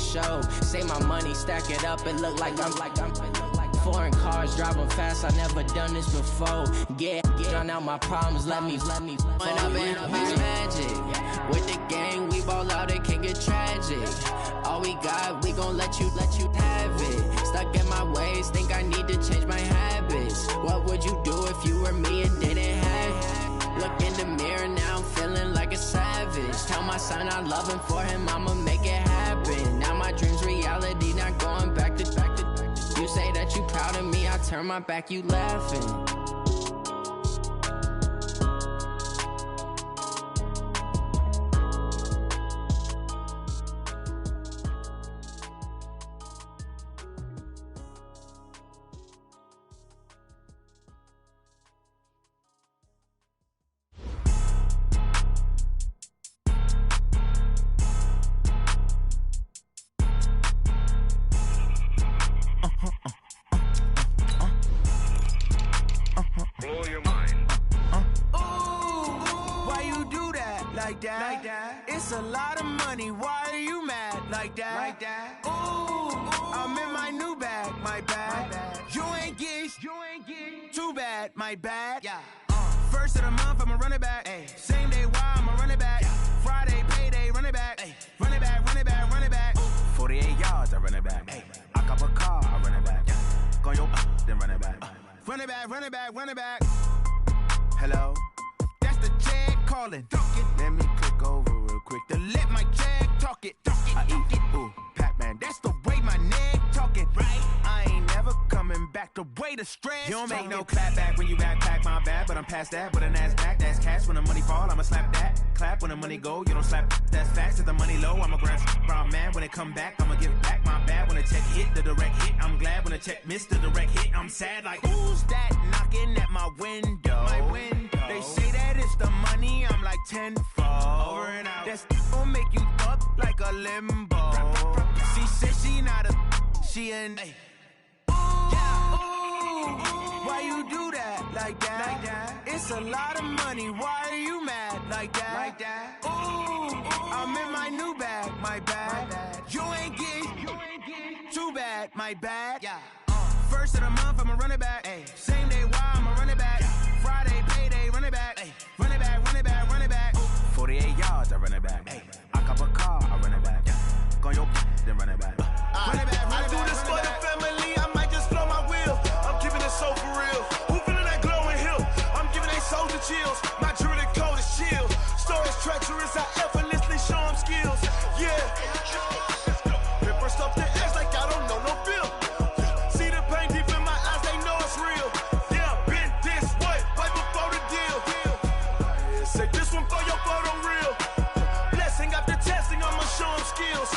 show. Say my money, stack it up, it look like I'm foreign cars, driving fast, I never done this before. Get drown out my problems, let me When I've been up is magic. With the gang, we ball out, it can get tragic. All we got, we gon' let you have it. Stuck in my ways, think I need to change my habits. What would you do if you were me and didn't have it? Look in the mirror, now I'm feeling like a savage. Tell my son I love him, for him I'ma make it happen. Now my dream's reality, not going back to You say that you proud of me, I turn my back, you laughing. It's a lot of money, why are you mad like that? Ooh, I'm in my new bag, my bad. You ain't get too bad, my bad. First of the month, I'ma run it back. Same day, why I'ma run it back. Friday, payday, run it back. Run it back, run it back, run it back. 48 yards, I run it back. I cop a car, I run it back. Go your then run it back. Run it back, run it back, run it back. Hello? That's the jag calling. Let me click over real quick to let my jag talk it. I eat it, ooh, Pac-Man. That's the way my neck talking. Right? I ain't never coming back the way the stress. You don't make no clap back when you backpack, my bad, but I'm past that. With a NASDAQ, that's cash. When the money fall, I'ma slap that. Clap when the money go, you don't slap. That's facts. If the money low, I'ma grab brown man. When it come back, I'ma give back my bad. When the check hit, the direct hit. I'm glad when the check missed the direct hit. I'm sad like, who's that knocking at my window? My window. They say that it's the money, I'm like tenfold. Over and out. That's gon' make you up like a limbo. She said she not a, she an. Why you do that like that? It's a lot of money, why are you mad like that? Ooh, I'm in my new bag, my bad. You ain't get too bad, my bad. First of the month, I'ma run it back. Same day, why I'ma run it back. Friday, payday, run it back. Run it back, run it back, run it back. 48 yards, I run it back. I cop a car, I run it back. Go your then run it back. Run it back, run it back. I do this for the family, I might just blow my wheel. I'm keeping it so for real. Who feeling that glowing hill? I'm giving they soldier chills. My jewelry code is chill. Stories treacherous, I effortlessly show them skills. Yeah. Paper stuff the edge like I don't know no bill. See the pain deep in my eyes, they know it's real. Yeah, been this way, right before the deal. Say this one for your photo real. Blessing after testing, I'ma show them skills.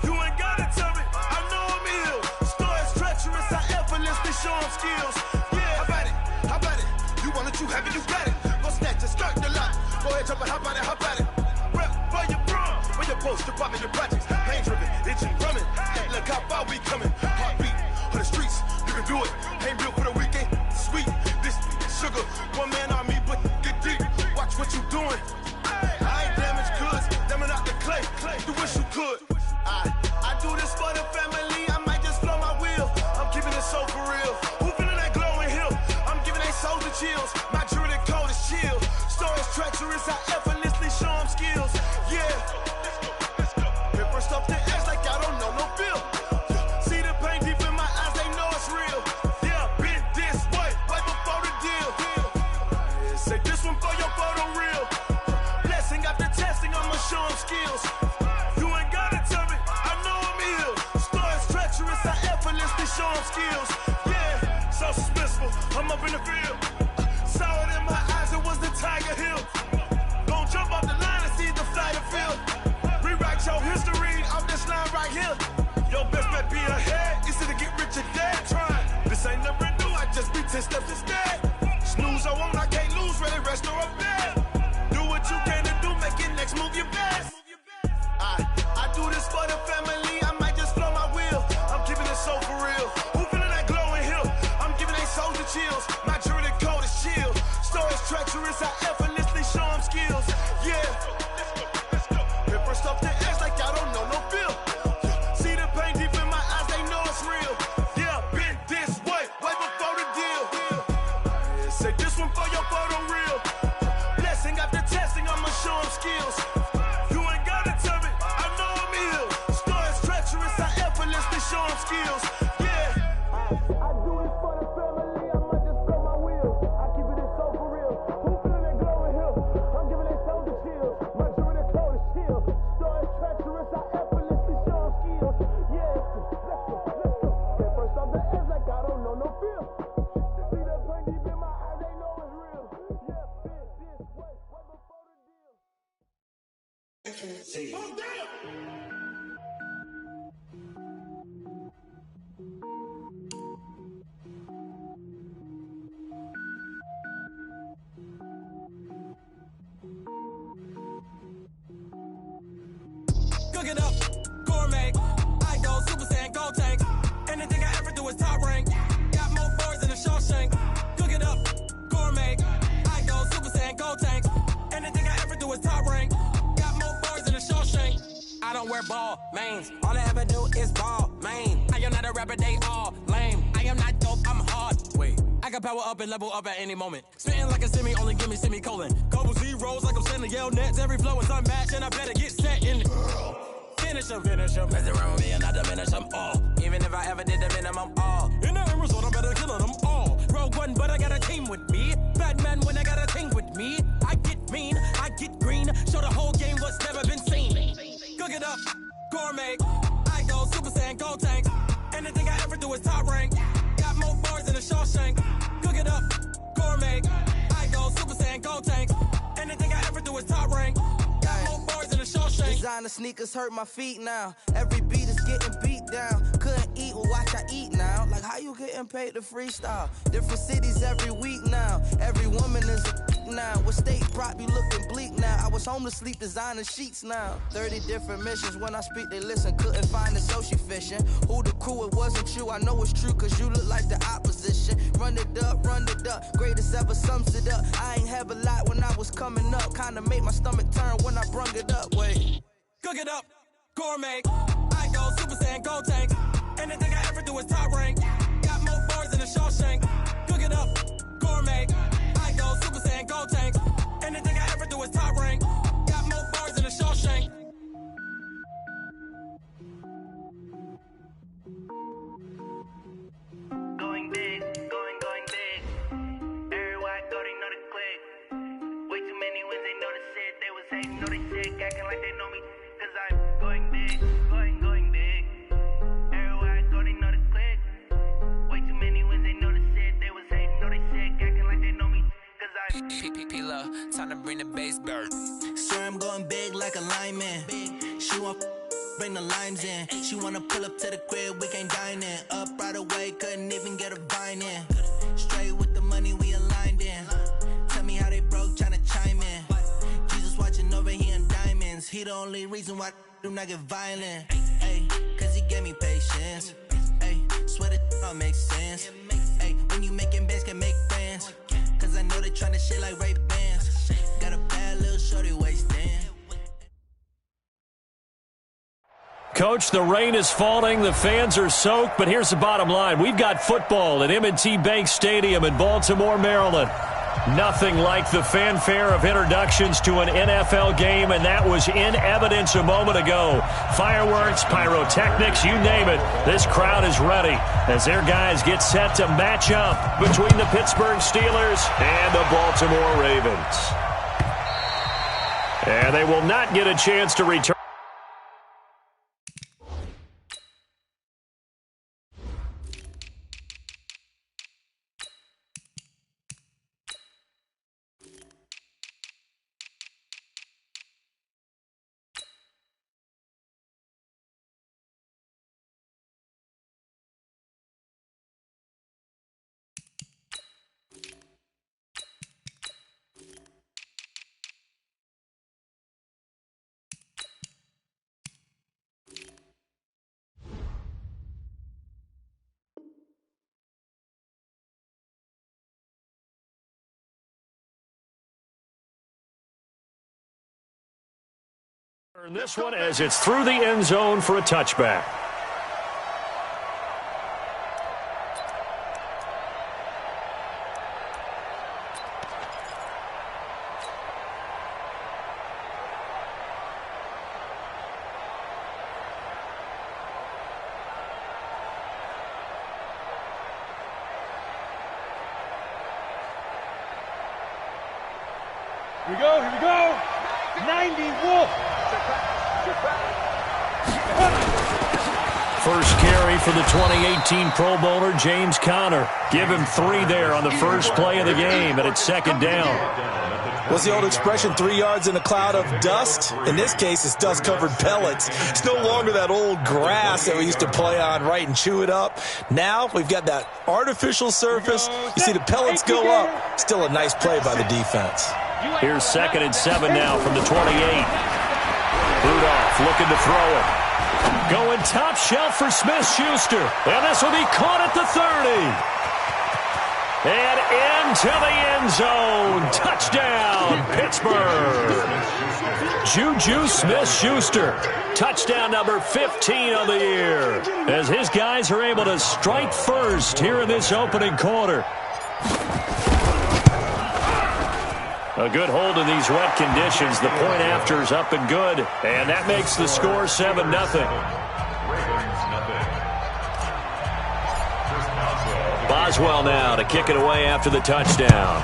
You ain't gotta tell me, I know I'm ill. Stories treacherous, I effortlessly show them skills. Yeah, how about it? How about it? You want it, you have it, you got it. Go snatch it, skirt the lot. Go ahead, jump it, hop on it, hop on it. Rep for your bra, where your post, your poppin', your projects. Pain driven, itching, drumming. Hey, look how far we coming. Heartbeat on the streets, you can do it. Ain't built for the weekend, sweet. This sugar, one man army, but get deep. Watch what you doing. I ain't damaged goods, damn out the clay. You wish you could. I do this for the family, I might just blow my wheel. I'm keeping it so for real. Who feeling that glowing hill? I'm giving they soldier chills. My jewelry code is chill. Stories treacherous, I effortlessly show them skills. Yeah. Paper stuff the edge like I don't know no bill. See the pain deep in my eyes, they know it's real. Yeah, been this way, right before the deal. Say this one for your photo real. Blessing after testing, I'ma show them skills. You ain't gotta tell me, I know I'm ill. Stories treacherous, I effortlessly show them skills. Yeah, so suspenseful, I'm up in the field. Saw it in my eyes, it was the Tiger Hill. Gon' jump off the line and see the fly the field. Rewrite your history off this line right here. Your best bet be ahead, easy to get rich or dead. Try, this ain't never new, I just be 10 steps instead. Snooze I won't, I can't lose, ready, rest or up bed. Do what you can to do, make it next move your best. I do this for the family, I might just blow my wheel. I'm keeping it so for real. Who feeling that glowing hill? I'm giving they soldier chills. My jewelry code is chill. Stories treacherous, I effortlessly show them skills. Yeah. Paper stuff the edge like I don't know no bill. See. Cook it up, gourmet. I go Super Saiyan, gold tank. Anything I ever do is top rank. Got more boards than a Shawshank. Cook it up, gourmet. I go Super Saiyan, gold tank. Anything I ever do is top rank. Got more boards than a Shawshank. I don't wear ball mains. All I ever do is ball main. I am not a rapper, they all lame. I am not dope, I'm hard. Wait, I can power up and level up at any moment. Spitting like a semi, only give me semicolon. Couple zeros like I'm sending yell nets. Every flow is unmatched and I better get set in. Finish them. Mess around with me and I diminish them all. Even if I ever did the minimum, all. In the end result, I'm better killing them all. Rogue One, but I got a team with me. Batman when I got a team with me. I get mean, I get green. Show the whole game what's never been seen. Cook it up, gourmet. I go Super Saiyan, gold tank. Anything I ever do is top rank. Got more bars than a Shawshank. Cook it up, gourmet. I go Super Saiyan, gold tank. Anything I ever do is top rank. More bars than a Shawshank. Designer sneakers hurt my feet now. Every beat is getting beat down. Couldn't eat, well watch I eat now. Like how you getting paid to freestyle? Different cities every week now. Every woman is a now. What state prop you looking bleak now? I was home to sleep designing sheets now. 30 different missions. When I speak they listen. Couldn't find the social fishing. Who the crew? It wasn't you. I know it's true cause you look like the opposition. Run it up. Greatest ever sums it up. I ain't have a lot when I was coming up. Kinda made my stomach turn when I brung it up. Wait. Cook it up, gourmet. I go Super Saiyan, gold tank. Anything I ever do is top rank. Got more bars than a Shawshank. Cook it up, gourmet. I go Super Saiyan, gold tank. Anything I ever do is top rank. Got more bars than a Shawshank. Going big, going big. Everywhere I go, they know the click. Way too many wins, they know the shit. They was hating, know they sick, acting like they know me. Cause I'm going big, going big. Everywhere I go, they know the click. Way too many wins, they know the shit. They was hating, know they sick, acting like they know me. Cause I'm P-P-P-Love, time to bring the bass bird. Swear I'm going big like a lineman. She want bring the limes in. She wanna pull up to the crib, we can't dine in. Up right away, couldn't even get a vine in. Straight with the money we aligned in. Tell me how they broke, tryna chime in. Jesus watching over here in diamonds. He the only reason why I do not get violent. Ay, cause he gave me patience. Ay, swear that all makes sense. Ay, when you making bands can make friends. Cause I know they tryna shit like Ray-Bans. Got a bad little shorty wasting. Coach, the rain is falling, the fans are soaked, but here's the bottom line. We've got football at M&T Bank Stadium in Baltimore, Maryland. Nothing like the fanfare of introductions to an NFL game, and that was in evidence a moment ago. Fireworks, pyrotechnics, you name it. This crowd is ready as their guys get set to match up between the Pittsburgh Steelers and the Baltimore Ravens. And they will not get a chance to return. This one as it's through the end zone for a touchback. Here we go. 90 Wolf. first carry for the 2018 Pro Bowler, James Conner. Give him 3 there on the first play of the game, and it's second down. What's the old expression, 3 yards in a cloud of dust? In this case, it's dust-covered pellets. It's no longer that old grass that we used to play on, right, and chew it up. Now we've got that artificial surface. You see the pellets go up. Still a nice play by the defense. Here's 2nd and 7 now from the 28. Rudolph looking to throw it. Going top shelf for Smith-Schuster. And this will be caught at the 30. And into the end zone. Touchdown, Pittsburgh. Juju Smith-Schuster. Touchdown number 15 on the year. As his guys are able to strike first here in this opening quarter. A good hold in these wet conditions. The point after is up and good. And that makes the score 7-0. Boswell now to kick it away after the touchdown.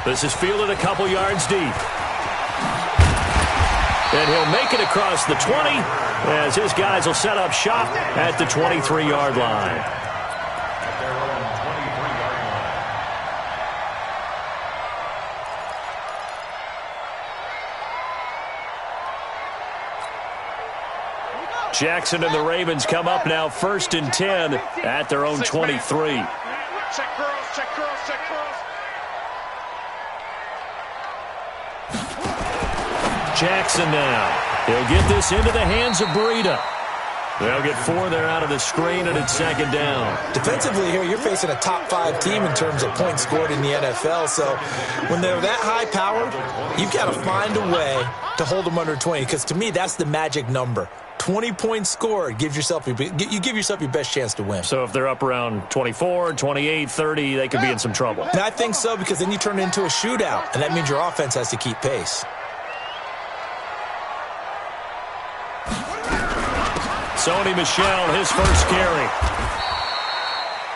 This is fielded a couple yards deep. And he'll make it across the 20 as his guys will set up shop at the 23-yard line. Jackson and the Ravens come up now 1st and 10 at their own 23. Check girls, check girls, check girls. Jackson now. He'll get this into the hands of Breida. They'll get 4 there out of the screen, and it's 2nd down. Defensively here, you're facing a top-5 team in terms of points scored in the NFL. So when they're that high-powered, you've got to find a way to hold them under 20. Because to me, that's the magic number. 20 points scored, you give yourself your best chance to win. So if they're up around 24, 28, 30, they could be in some trouble. And I think so, because then you turn it into a shootout, and that means your offense has to keep pace. Sony Michel, his first carry.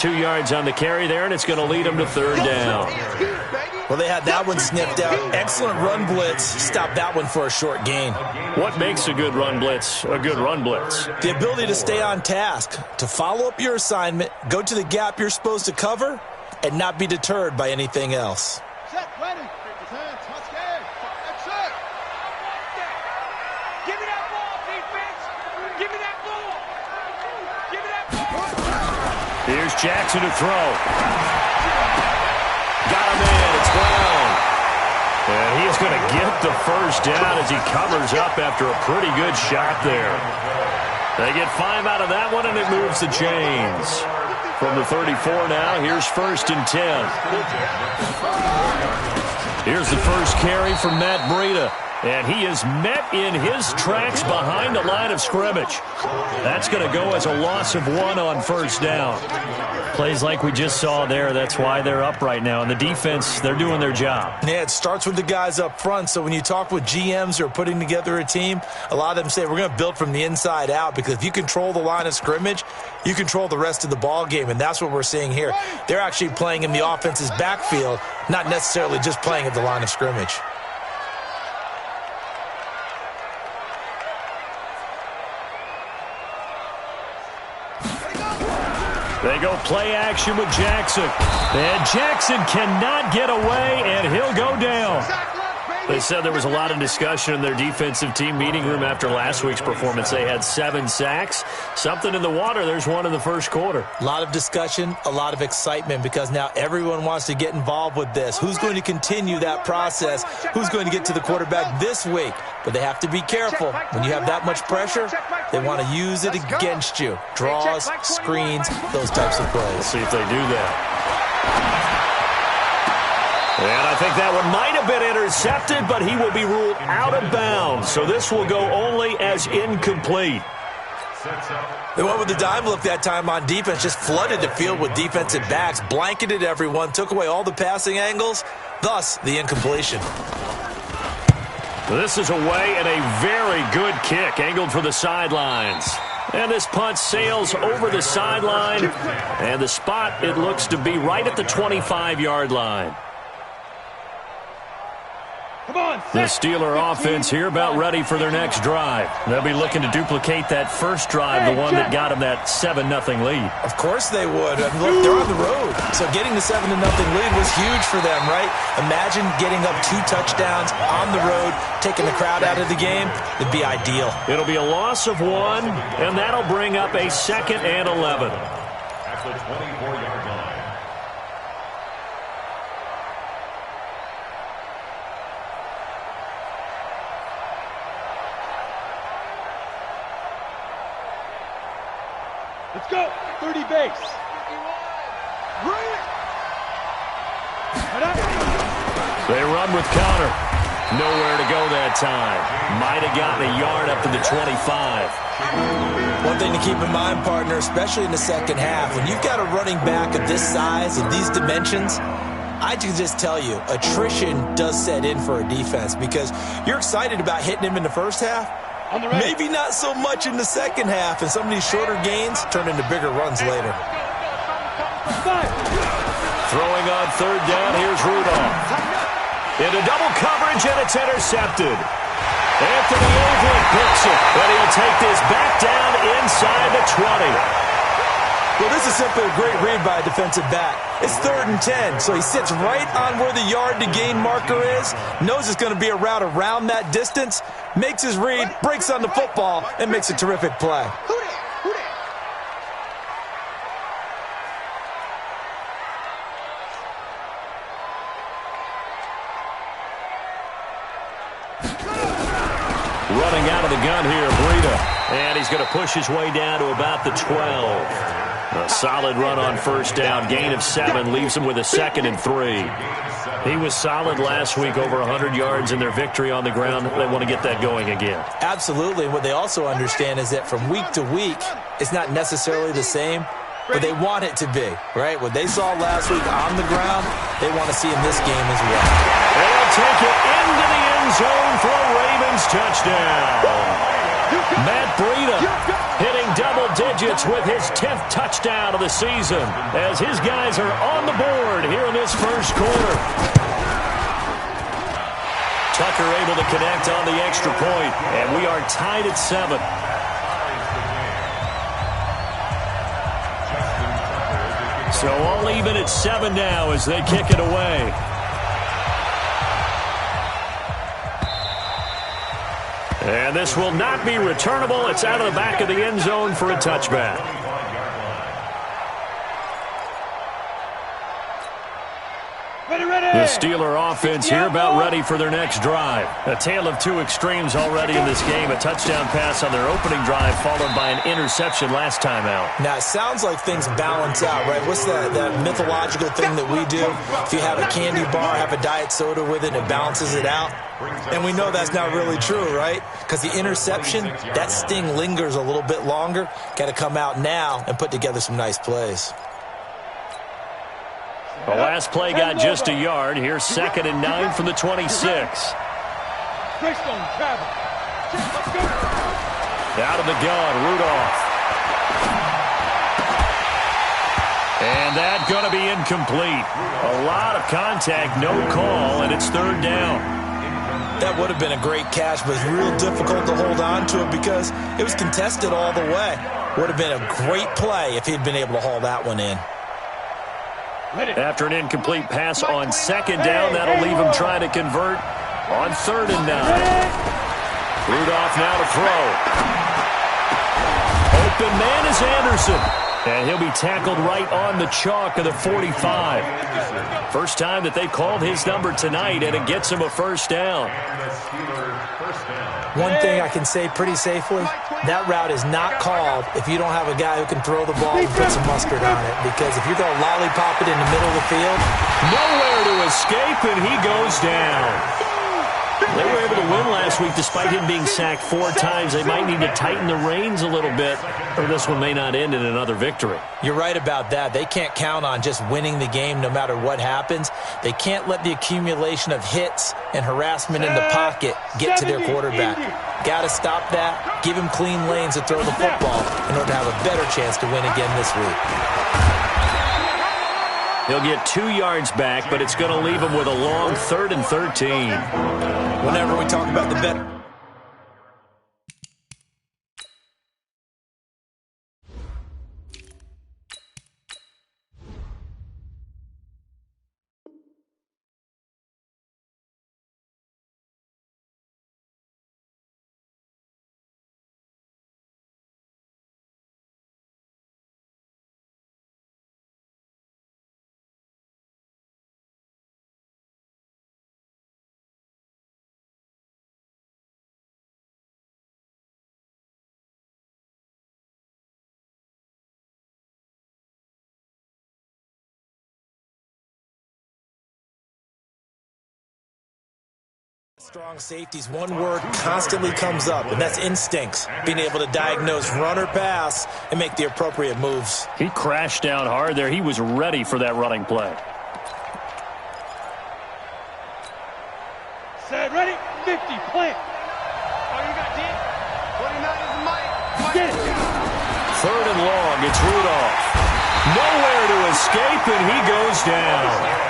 2 yards on the carry there, and it's going to lead him to 3rd down. Well, they had that one sniffed out. Excellent run blitz. Stop that one for a short gain. What makes a good run blitz a good run blitz? The ability to stay on task, to follow up your assignment, go to the gap you're supposed to cover, and not be deterred by anything else. Set, ready. Touch game. That's it. Give me that ball, defense. Give me that ball. Give me that ball. Here's Jackson to throw. Got him in. It's Brown. And he's going to get the first down as he covers up after a pretty good shot there. They get 5 out of that one, and it moves the chains. From the 34 now, here's 1st and 10. Here's the first carry from Matt Breida. And he is met in his tracks behind the line of scrimmage. That's going to go as a loss of 1 on 1st down. Plays like we just saw there, that's why they're up right now. And the defense, they're doing their job. Yeah, it starts with the guys up front. So when you talk with GMs who are putting together a team, a lot of them say we're going to build from the inside out, because if you control the line of scrimmage, you control the rest of the ball game, and that's what we're seeing here. They're actually playing in the offense's backfield, not necessarily just playing at the line of scrimmage. They go play action with Jackson. And Jackson cannot get away, and he'll go down. They said there was a lot of discussion in their defensive team meeting room after last week's performance. They had 7 sacks. Something in the water. There's 1 in the first quarter. A lot of discussion, a lot of excitement, because now everyone wants to get involved with this. Who's going to continue that process? Who's going to get to the quarterback this week? But they have to be careful. When you have that much pressure, they want to use it against you. Draws, screens, those types of plays. We'll see if they do that. And I think that one might have been intercepted, but he will be ruled out of bounds. So this will go only as incomplete. They went with the dime look that time on defense, just flooded the field with defensive backs, blanketed everyone, took away all the passing angles, thus the incompletion. This is away and a very good kick, angled for the sidelines. And this punt sails over the sideline, and the spot, it looks to be right at the 25-yard line. The Steeler offense here about ready for their next drive. They'll be looking to duplicate that first drive, the one that got them that 7-0 lead. Of course they would. I mean, look, they're on the road. So getting the 7-0 lead was huge for them, right? Imagine getting up 2 touchdowns on the road, taking the crowd out of the game. It'd be ideal. It'll be a loss of 1, and that'll bring up a 2nd and 11. At the 24-yard line. Let's go. 30 base. They run with Connor. Nowhere to go that time. Might have gotten a yard up to the 25. One thing to keep in mind, partner, especially in the second half, when you've got a running back of this size and these dimensions, I can just tell you, attrition does set in for a defense because you're excited about hitting him in the first half. Maybe not so much in the second half, and some of these shorter gains turn into bigger runs later. Throwing on 3rd down, here's Rudolph. Into double coverage, and it's intercepted. Anthony Overett picks it, but he'll take this back down inside the 20. Well, this is simply a great read by a defensive back. It's 3rd and 10, so he sits right on where the yard-to-gain marker is, knows it's going to be a route around that distance, makes his read, breaks on the football, and makes a terrific play. Running out of the gun here, Breida. And he's going to push his way down to about the 12. A solid run on 1st down. Gain of 7 leaves him with a 2nd and 3. He was solid last week, over 100 yards in their victory on the ground. They want to get that going again. Absolutely. What they also understand is that from week to week, it's not necessarily the same, but they want it to be, right? What they saw last week on the ground, they want to see in this game as well. They'll take it into the end zone for a Ravens touchdown. Matt Breida hitting double digits with his 10th touchdown of the season as his guys are on the board here in this first quarter. Tucker able to connect on the extra point, and we are tied at 7. So all even at 7 now as they kick it away. And this will not be returnable. It's out of the back of the end zone for a touchback. The Steeler offense here about ready for their next drive. A tale of 2 extremes already in this game. A touchdown pass on their opening drive followed by an interception last time out. Now, it sounds like things balance out, right? What's that mythological thing that we do? If you have a candy bar, have a diet soda with it, and it balances it out. And we know that's not really true, right? Because the interception, that sting lingers a little bit longer. Got to come out now and put together some nice plays. The last play got just a yard. Here's 2nd and 9 from the 26. Out of the gun, Rudolph. And that's going to be incomplete. A lot of contact, no call, and it's 3rd down. That would have been a great catch, but it's real difficult to hold on to it because it was contested all the way. Would have been a great play if he'd been able to haul that one in. After an incomplete pass on 2nd down, that'll leave him trying to convert on 3rd and 9. Rudolph now to throw. Open man is Anderson. And he'll be tackled right on the chalk of the 45. First time that they called his number tonight, and it gets him a 1st down. One thing I can say pretty safely, that route is not called if you don't have a guy who can throw the ball and put some mustard on it. Because if you're going to lollipop it in the middle of the field, nowhere to escape, and he goes down. They were able to win last week despite him being sacked 4 times. They might need to tighten the reins a little bit, or this one may not end in another victory. You're right about that. They can't count on just winning the game no matter what happens. They can't let the accumulation of hits and harassment in the pocket get to their quarterback. Got to stop that, give him clean lanes to throw the football in order to have a better chance to win again this week. He'll get 2 yards back, but it's going to leave him with a long 3rd and 13. Whenever we talk about the better. Strong safeties, one word constantly comes up, and that's instincts. Being able to diagnose run or pass and make the appropriate moves. He crashed down hard there. He was ready for that running play. Set, ready, 50, plant. Oh, you got deep. 49 is Mike. Get it. 3rd and long, it's Rudolph. Nowhere to escape, and he goes down.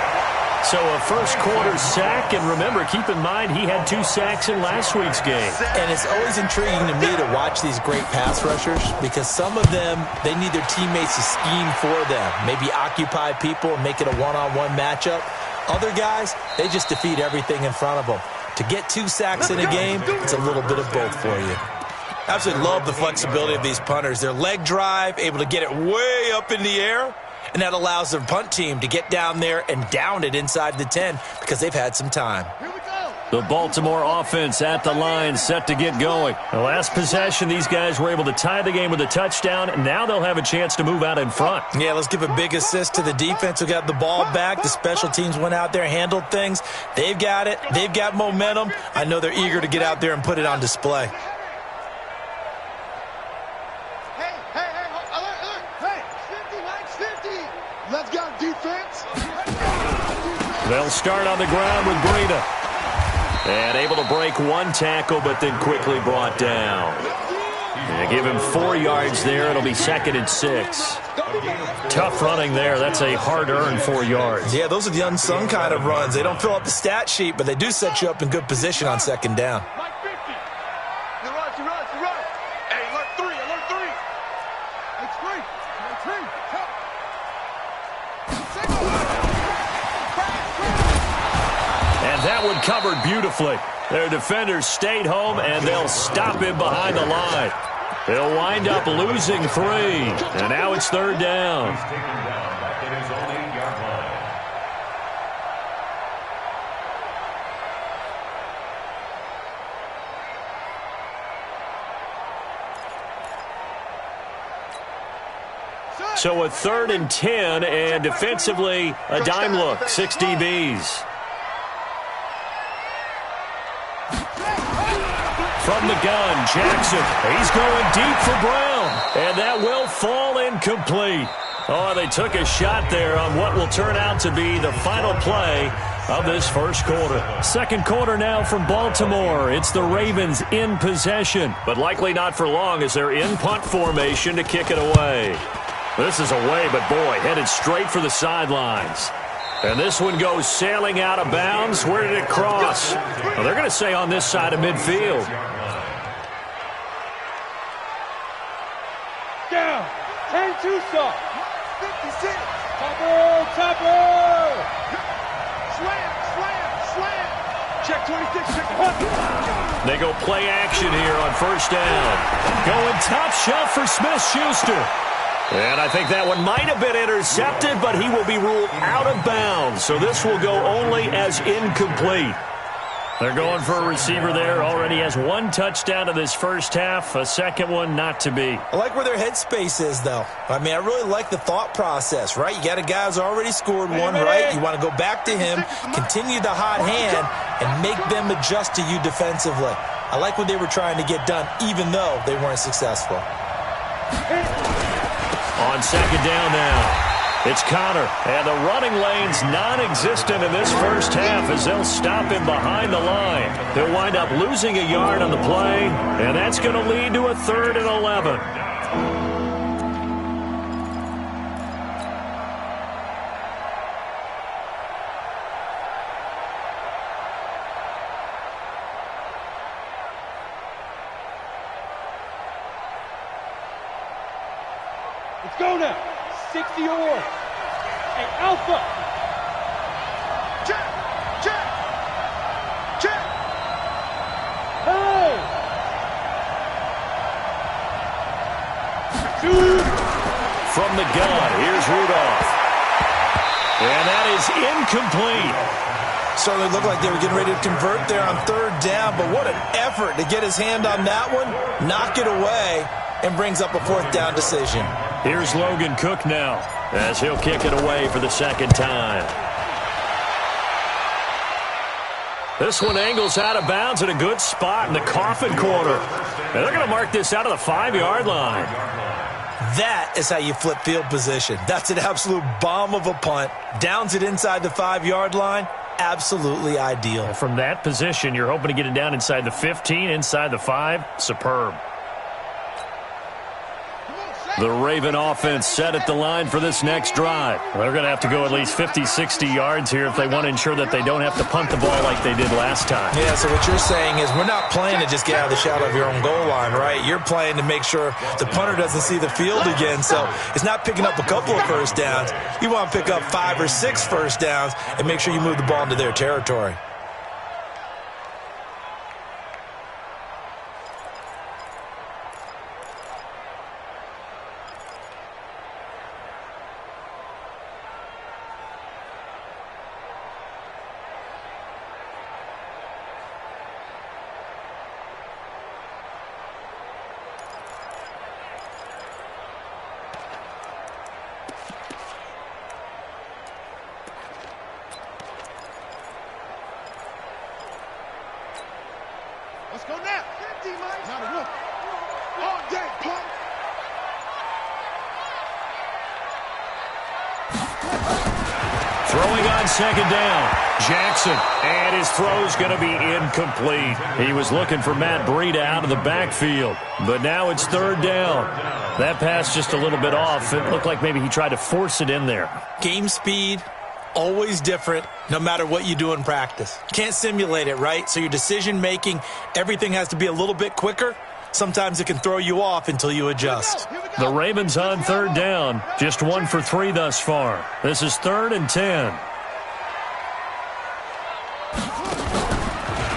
So a first-quarter sack, and remember, keep in mind, he had 2 sacks in last week's game. And it's always intriguing to me to watch these great pass rushers because some of them, they need their teammates to scheme for them, maybe occupy people and make it a one-on-one matchup. Other guys, they just defeat everything in front of them. To get 2 sacks in a game, it's a little bit of both for you. Absolutely love the flexibility of these punters. Their leg drive, able to get it way up in the air. And that allows their punt team to get down there and down it inside the 10 because they've had some time. The Baltimore offense at the line, set to get going. The last possession, these guys were able to tie the game with a touchdown, and now they'll have a chance to move out in front. Yeah, let's give a big assist to the defense who got the ball back. The special teams went out there, handled things. They've got it. They've got momentum. I know they're eager to get out there and put it on display. Let's go, defense. They'll start on the ground with Breida. And able to break 1 tackle, but then quickly brought down. Yeah, give him 4 yards there. It'll be 2nd and 6. Tough running there. That's a hard-earned 4 yards. Yeah, those are the unsung kind of runs. They don't fill up the stat sheet, but they do set you up in good position on 2nd down. That one covered beautifully. Their defenders stayed home, and they'll stop him behind the line. They'll wind up losing 3, and now it's 3rd down. So a 3rd and 10, and defensively, a dime look, 6 DBs. From the gun, Jackson. He's going deep for Brown. And that will fall incomplete. Oh, they took a shot there on what will turn out to be the final play of this first quarter. Second quarter now from Baltimore. It's the Ravens in possession, but likely not for long as they're in punt formation to kick it away. This is away, but boy, headed straight for the sidelines. And this one goes sailing out of bounds. Where did it cross? Well, they're going to say on this side of midfield. Down. 10-2 stop. 56. Topper. Slam. Check 26. Check the punt. They go play action here on 1st down. Going top shelf for Smith-Schuster. And I think that one might have been intercepted, but he will be ruled out of bounds. So this will go only as incomplete. They're going for a receiver there. Already has 1 touchdown in this first half. A second one not to be. I like where their headspace is, though. I mean, I really like the thought process, right? You got a guy who's already scored 1, right? You want to go back to him, continue the hot hand, and make them adjust to you defensively. I like what they were trying to get done, even though they weren't successful. On 2nd down now. It's Connor, and the running lane's non-existent in this first half as they'll stop him behind the line. He'll wind up losing a yard on the play, and that's going to lead to a 3rd and 11. Let's go now. 60 or. Hey, Alpha. Check. Check. Check. Hey. Shoot. From the gun, here's Rudolph. And that is incomplete. Certainly looked like they were getting ready to convert there on third down, but what an effort to get his hand on that one, knock it away, and brings up a fourth down decision. Here's Logan Cook now, as he'll kick it away for the second time. This one angles out of bounds at a good spot in the coffin corner. And they're going to mark this out of the 5-yard line. That is how you flip field position. That's an absolute bomb of a punt. Downs it inside the 5-yard line. Absolutely ideal. From that position, you're hoping to get it down inside the 15, inside the 5. Superb. The Raven offense set at the line for this next drive. They're going to have to go at least 50, 60 yards here if they want to ensure that they don't have to punt the ball like they did last time. Yeah, so what you're saying is we're not playing to just get out of the shadow of your own goal line, right? You're playing to make sure the punter doesn't see the field again. So it's not picking up a couple of first downs. You want to pick up 5 or 6 first downs and make sure you move the ball into their territory. Let's go now. 50, Mike. Not a look. All day, punk. Throwing on second down. Jackson, and his throw's going to be incomplete. He was looking for Matt Breida out of the backfield, but now it's third down. That pass just a little bit off. It looked like maybe he tried to force it in there. Game speed, always different, no matter what you do in practice. Can't simulate it, right? So your decision-making, everything has to be a little bit quicker. Sometimes it can throw you off until you adjust. The Ravens on third down, just 1 for 3 thus far. This is 3rd and 10.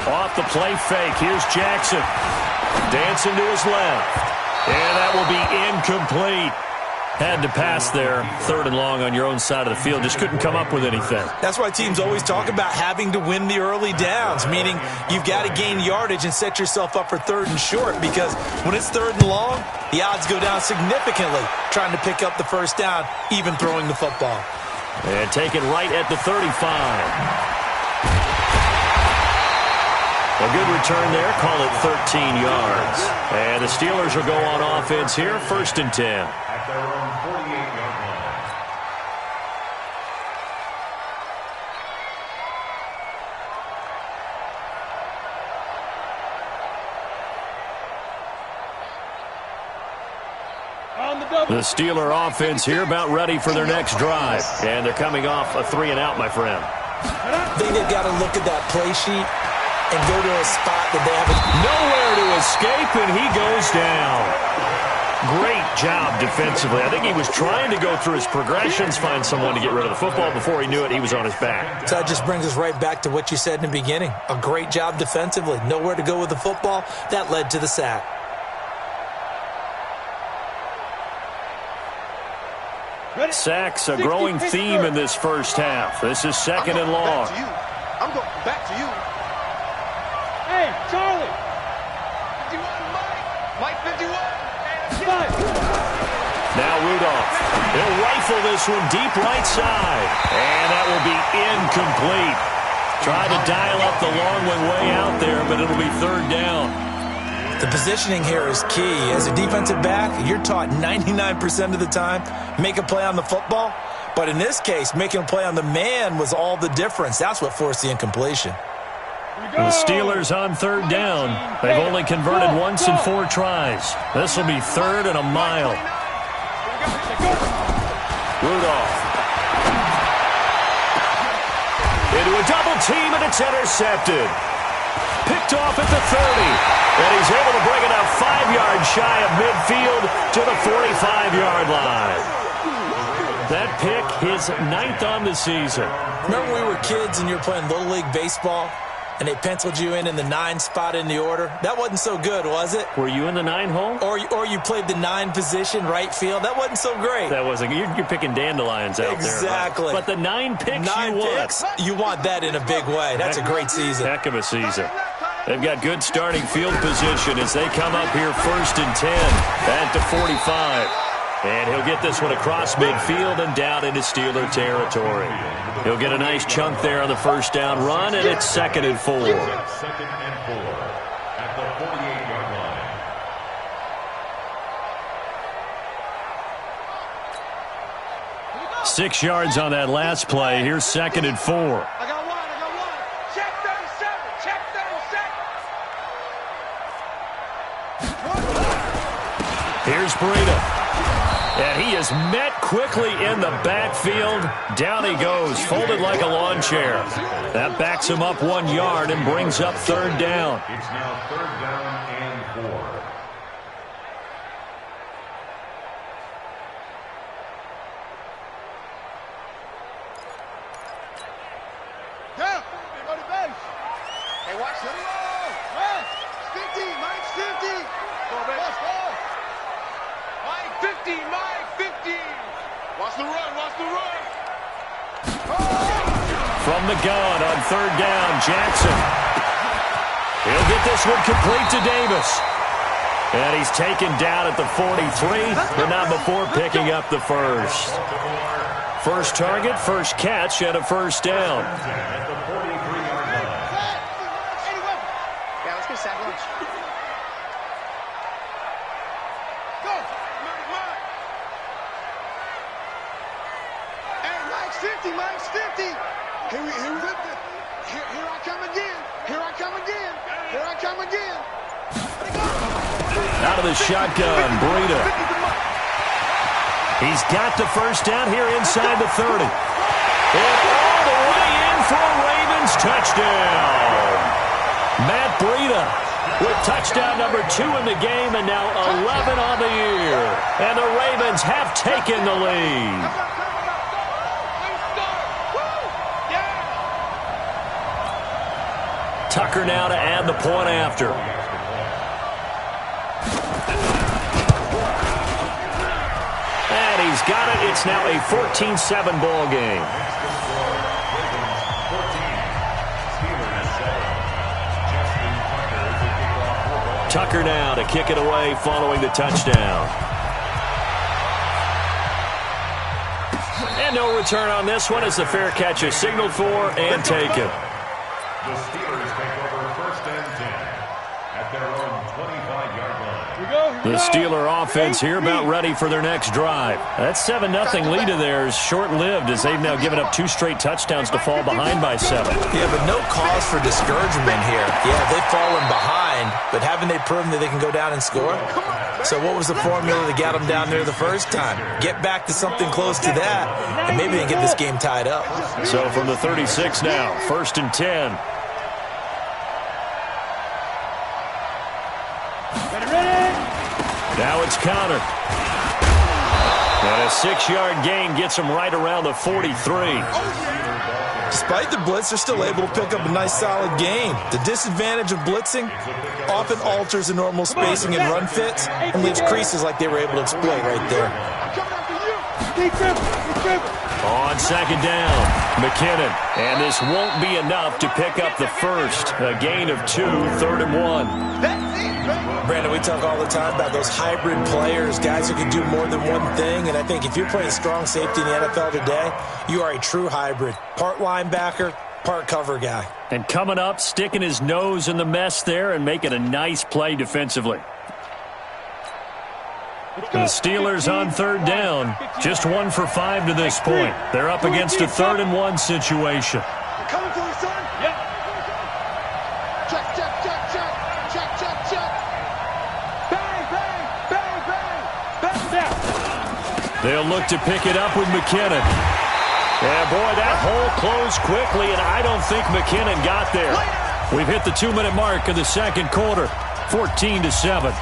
Off the play fake, here's Jackson. Dancing to his left. And that will be incomplete. Had to pass there, 3rd and long on your own side of the field. Just couldn't come up with anything. That's why teams always talk about having to win the early downs, meaning you've got to gain yardage and set yourself up for 3rd and short, because when it's 3rd and long, the odds go down significantly trying to pick up the first down, even throwing the football. And take it right at the 35. A good return there, call it 13 yards. And the Steelers will go on offense here, 1st and 10. At their own 48-yard line. The Steeler offense here about ready for their next drive. And they're coming off a 3-and-out, my friend. I think they've got to look at that play sheet and go to a spot that they haven't. Nowhere to escape, and he goes down. Great job defensively. I think he was trying to go through his progressions, find someone to get rid of the football. Before he knew it, he was on his back. So that just brings us right back to what you said in the beginning. A great job defensively. Nowhere to go with the football. That led to the sack. Sacks, a growing theme in this first half. This is 2nd and long. I'm going back to you. Hey, Charlie. 51, Mike 51. Now Rudolph. He'll rifle this one deep right side. And that will be incomplete. Tried to dial up the long one way out there, but it'll be 3rd down. The positioning here is key. As a defensive back, you're taught 99% of the time, make a play on the football. But in this case, making a play on the man was all the difference. That's what forced the incompletion. The Steelers on 3rd down. They've only converted once in 4 tries. This will be 3rd and a mile. Rudolph. Into a double team, and it's intercepted. Picked picked off at the 30. And he's able to bring it up 5 yards shy of midfield to the 45-yard line. That pick, his 9th on the season. Remember when we were kids and you were playing Little League Baseball and they penciled you in the 9 spot in the order? That wasn't so good, was it? Were you in the 9 hole? Or you played the 9 position, right field? That wasn't so great. That wasn't. You're picking dandelions out there. Exactly. But the 9 picks 9 picks, you want that in a big way. That's a great season. Heck of a season. They've got good starting field position as they come up here 1st and 10 at the 45. And he'll get this one across midfield and down into Steeler territory. He'll get a nice chunk there on the first down run, and it's 2nd and 4. 2nd and 4 at the 48-yard line. 6 yards on that last play. Here's 2nd and 4. I got one. Check 37. Check 37. Here's Breida. And he is met quickly in the backfield. Down he goes, folded like a lawn chair. That backs him up 1 yard and brings up 3rd down. It's now 3rd down and 4. Go! Everybody base. Hey, watch the roll. Run. 50. Mike 50. Go, baby. Let's go. Mike 50. Mike 50. Watch the run. Watch the run. From the gun on 3rd down, Jackson. He'll get this one complete to Davis. And he's taken down at the 43, but not before picking up the first. First target, first catch, and a first down. At the 43-yard line. Yeah, let's get sack lunch. Go! Hey, Mike's 50, Mike's 50. Here I come again. Here I come again. Here I come again. Out of the shotgun, Breida. He's got the first down here inside the 30. And all the way in for a Ravens touchdown. Matt Breida with touchdown number 2 in the game and now 11 on the year. And the Ravens have taken the lead. Tucker now to add the point after. And he's got it. It's now a 14-7 ball game. Tucker now to kick it away following the touchdown. And no return on this one as the fair catch is signaled for and taken. The Steelers take over 1st and 10 at their own 25-yard line. The Steeler offense here about ready for their next drive. That 7-0 lead of theirs short-lived as they've now given up 2 straight touchdowns to fall behind by 7. Yeah, but no cause for discouragement here. Yeah, they've fallen behind, but haven't they proven that they can go down and score? So what was the formula that got them down there the first time? Get back to something close to that, and maybe they can get this game tied up. So from the 36 now, 1st and 10. Now it's Connor. And a 6-yard gain gets him right around the 43. Despite the blitz, they're still able to pick up a nice, solid gain. The disadvantage of blitzing often alters the normal spacing and run fits and leaves creases like they were able to exploit right there. On 2nd down, McKinnon. And this won't be enough to pick up the first. A gain of 2, 3rd and 1. Brandon, we talk all the time about those hybrid players, guys who can do more than one thing. And I think if you're playing strong safety in the NFL today, you are a true hybrid. Part linebacker, part cover guy. And coming up, sticking his nose in the mess there and making a nice play defensively. The Steelers on 3rd down, just 1 for 5 to this point. They're up against a 3rd and 1 situation. Coming for you, son. Yep. Check, check, check, check. Check, check, check. Bang, bang, bang, bang. Bang down. They'll look to pick it up with McKinnon. Yeah, boy, that hole closed quickly, and I don't think McKinnon got there. We've hit the 2-minute mark of the second quarter, 14-7.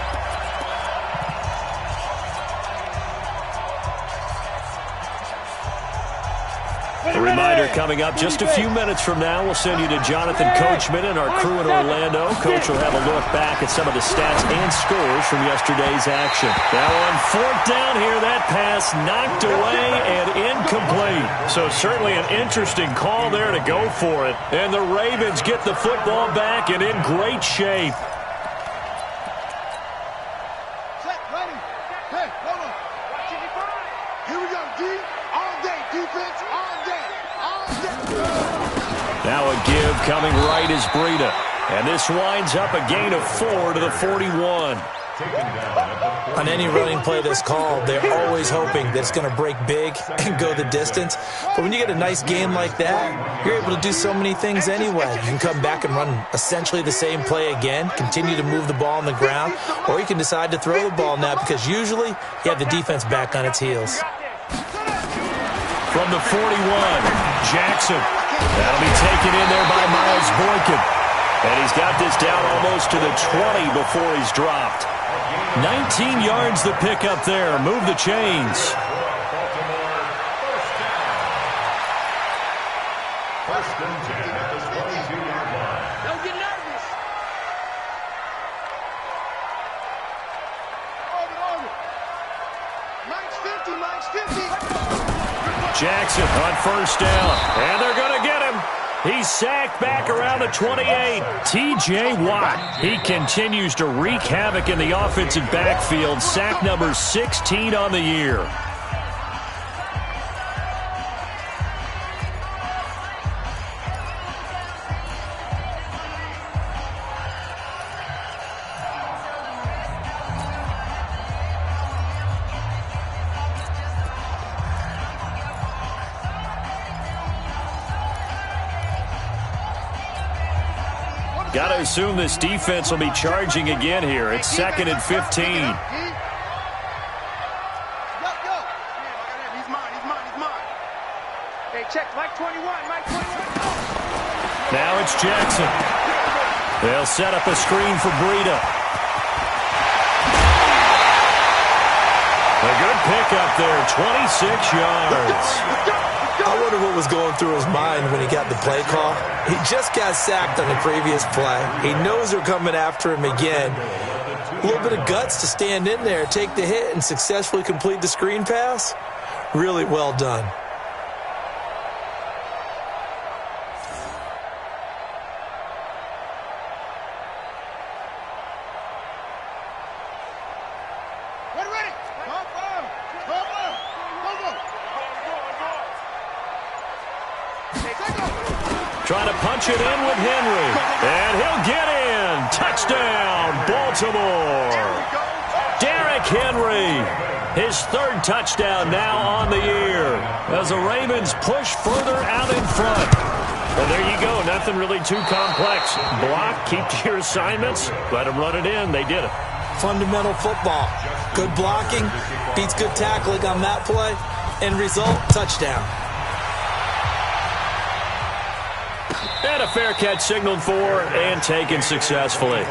A reminder coming up just a few minutes from now. We'll send you to Jonathan Coachman and our crew in Orlando. Coach will have a look back at some of the stats and scores from yesterday's action. Now on fourth down here, that pass knocked away and incomplete. So certainly an interesting call there to go for it. And the Ravens get the football back and in great shape. Set, ready. Hey, hold on. Here we go, D. All day, defense, all day. Now a give coming right is Breida. And this winds up a gain of 4 to the 41. On any running play that's called, they're always hoping that it's going to break big and go the distance. But when you get a nice game like that, you're able to do so many things anyway. You can come back and run essentially the same play again, continue to move the ball on the ground, or you can decide to throw the ball now because usually you have the defense back on its heels. From the 41, Jackson. That'll be taken in there by Miles Boykin. And he's got this down almost to the 20 before he's dropped. 19 yards the pick up there. Move the chains. First and 10 at the 22-yard line. Don't get nervous. Mike's 50. Jackson on first down. And they're going to get him. He's sacked back around the 28. T.J. Watt. He continues to wreak havoc in the offensive backfield. Sack number 16 on the year. Got to assume this defense will be charging again here. It's 2nd and 15. He's mine. Hey, check. Mike 21. Mike 21. Now it's Jackson. They'll set up a screen for Breida. A good pickup there, 26 yards. I wonder what was going through his mind when he got the play call. He just got sacked on the previous play. He knows they're coming after him again. A little bit of guts to stand in there, take the hit, and successfully complete the screen pass. Really well done. Trying to punch it in with Henry. And he'll get in. Touchdown, Baltimore. Derrick Henry. His 3rd touchdown now on the year. As the Ravens push further out in front. Well, there you go. Nothing really too complex. Block, keep to your assignments. Let them run it in. They did it. Fundamental football. Good blocking. Beats good tackling on that play. End result, touchdown. And a fair catch signaled for and taken successfully. The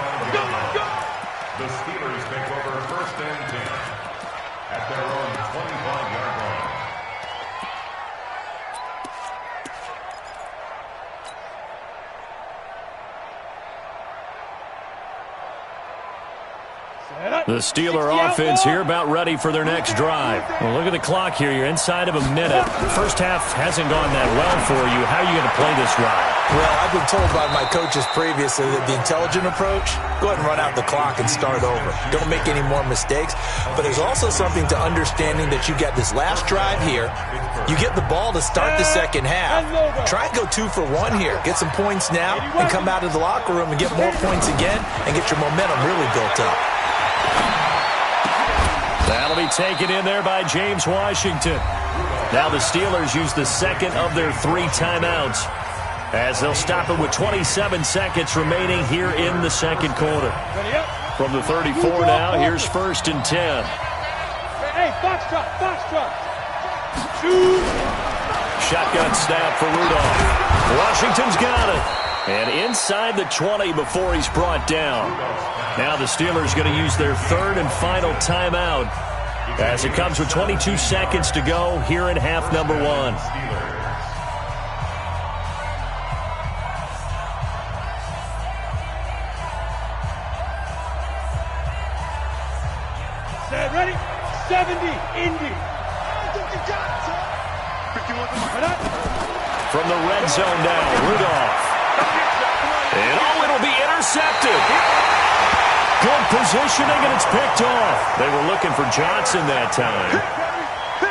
Steelers take over 1st and 10 at their own 25-yard line. The Steeler offense here about ready for their next drive. Well, look at the clock here. You're inside of a minute. First half hasn't gone that well for you. How are you going to play this drive? Well, I've been told by my coaches previously that the intelligent approach, go ahead and run out the clock and start over. Don't make any more mistakes. But there's also something to understanding that you got this last drive here. You get the ball to start the second half. Try and go 2 for 1 here. Get some points now and come out of the locker room and get more points again and get your momentum really built up. That'll be taken in there by James Washington. Now the Steelers use the 2nd of their 3 timeouts as they'll stop it with 27 seconds remaining here in the second quarter. From the 34 now, here's 1st and 10. Hey, foxtrot. Shotgun snap for Rudolph. Washington's got it. And inside the 20 before he's brought down. Now the Steelers going to use their third and final timeout as it comes with 22 seconds to go here in half number 1. Ready? 70, Indy. From the red zone now, Rudolph. And it'll be intercepted. Good positioning, and it's picked off. They were looking for Johnson that time.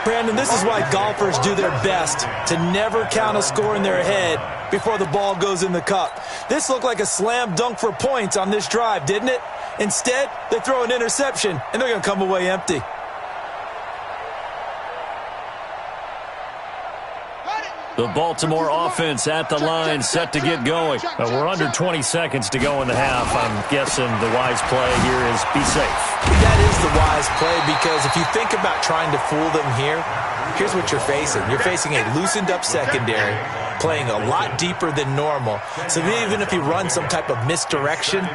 Brandon, this is why golfers do their best to never count a score in their head before the ball goes in the cup. This looked like a slam dunk for points on this drive, didn't it? Instead, they throw an interception, and they're going to come away empty. The Baltimore offense at the line, set to get going. We're under 20 seconds to go in the half. I'm guessing the wise play here is be safe. That is the wise play, because if you think about trying to fool them here, here's what you're facing. You're facing a loosened-up secondary, playing a lot deeper than normal. So even if you run some type of misdirection,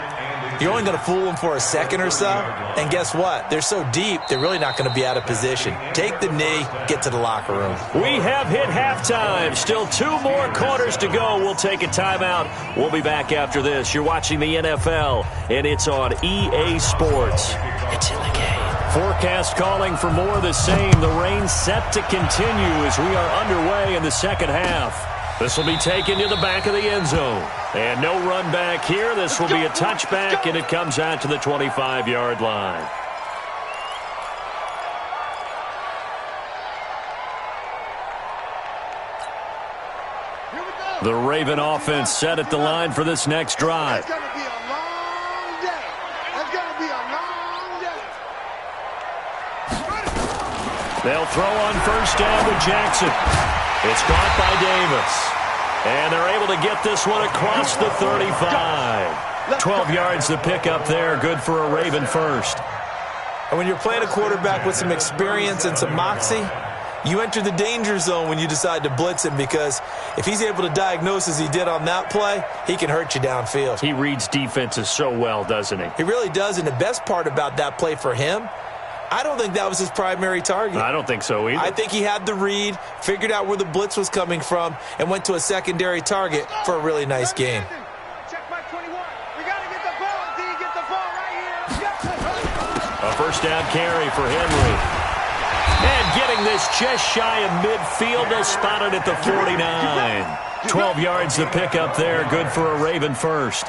you're only going to fool them for a second or so. And guess what? They're so deep, they're really not going to be out of position. Take the knee, get to the locker room. We have hit halftime. Still 2 more quarters to go. We'll take a timeout. We'll be back after this. You're watching the NFL, and it's on EA Sports. It's in the game. Forecast calling for more of the same. The rain set to continue as we are underway in the second half. This will be taken to the back of the end zone. And no run back here. This will be a touchback, and it comes out to the 25-yard line. The Raven offense set at the line for this next drive. It's going to be a long day. It's going to be a long day. They'll throw on first down with Jackson. It's caught by Davis. And they're able to get this one across the 35. 12 yards to pick up there. Good for a Raven first. And when you're playing a quarterback with some experience and some moxie, you enter the danger zone when you decide to blitz him, because if he's able to diagnose as he did on that play, he can hurt you downfield. He reads defenses so well, doesn't he? He really does, and the best part about that play for him, I don't think that was his primary target. I don't think so either. I think he had the read, figured out where the blitz was coming from, and went to a secondary target for a really nice game. Check my 21. We got to get the ball. D, get the ball right here. A first down carry for Henry. And getting this just shy of midfield. They'll spot it at the 49. 12 yards to pick up there. Good for a Raven first.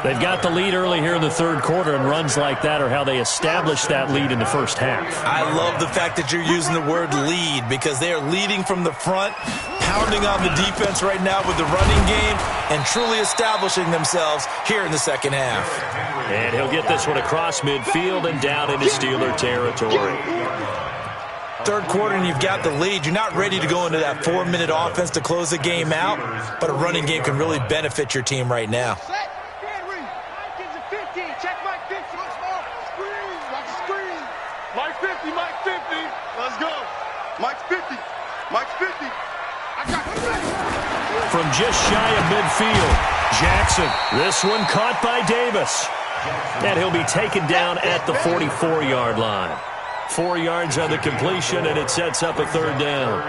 They've got the lead early here in the third quarter, and runs like that are how they establish that lead in the first half. I love the fact that you're using the word lead, because they are leading from the front, pounding on the defense right now with the running game, and truly establishing themselves here in the second half. And he'll get this one across midfield and down into Steeler territory. Third quarter and you've got the lead. You're not ready to go into that 4-minute offense to close the game out, but a running game can really benefit your team right now. Check Mike 50. Screen. Watch the screen. Mike 50. Mike 50. Let's go. Mike 50. Mike 50. I got it. From just shy of midfield, Jackson. This one caught by Davis. And he'll be taken down at the 44-yard line. 4 yards on the completion, and it sets up a third down.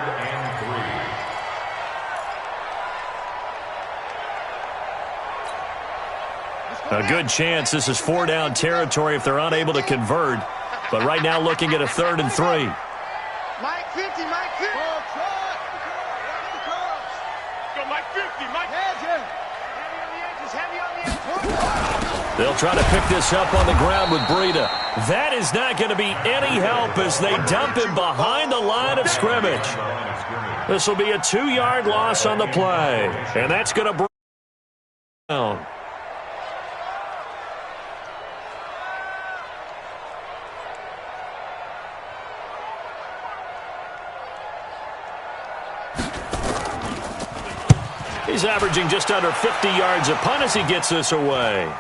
A good chance this is 4-down territory if they're unable to convert. But right now looking at a 3rd and 3. Mike 50, Mike 50. Go Mike 50, Mike. Heavy on the edges, heavy on the edges. They'll try to pick this up on the ground with Breida. That is not going to be any help as they dump him behind the line of scrimmage. This will be a 2-yard loss on the play. And that's going to bring down. He's averaging just under 50 yards a punt as he gets this away.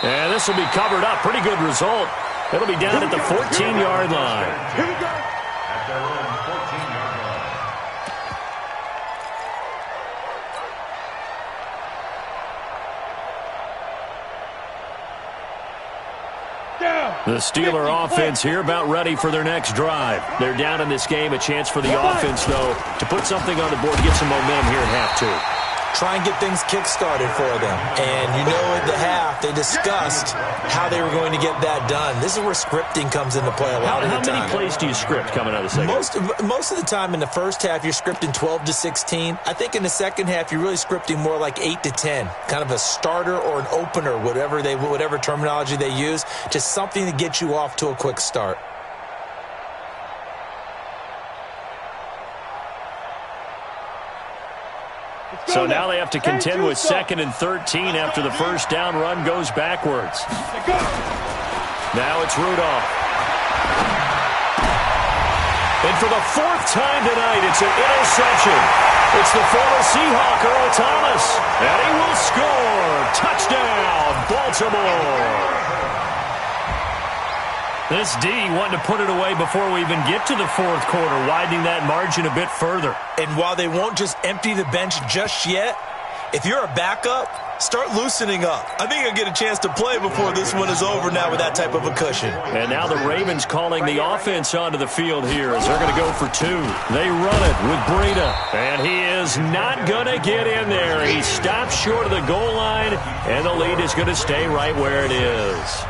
And this will be covered up. Pretty good result. It'll be down at the 14-yard line. Here we go. At their own 14-yard The Steeler offense here about ready for their next drive. They're down in this game. A chance for the offense, though, to put something on the board, get some momentum here at half two. Try and get things kick-started for them. And you know at the half, they discussed how they were going to get that done. This is where scripting comes into play a lot of the time. How many plays do you script coming out of the second? Most of the time in the first half, you're scripting 12 to 16. I think in the second half, you're really scripting more like 8 to 10. Kind of a starter or an opener, whatever terminology they use. Just something to get you off to a quick start. So now they have to contend with 2nd and 13 after the first down run goes backwards. Now it's Rudolph. And for the 4th time tonight, it's an interception. It's the former Seahawk, Earl Thomas. And he will score. Touchdown, Baltimore. This D wanted to put it away before we even get to the 4th quarter, widening that margin a bit further. And while they won't just empty the bench just yet, if you're a backup, start loosening up. I think you'll get a chance to play before this one is over now with that type of a cushion. And now the Ravens calling the offense onto the field here as they're going to go for 2. They run it with Breida, and he is not going to get in there. He stops short of the goal line, and the lead is going to stay right where it is.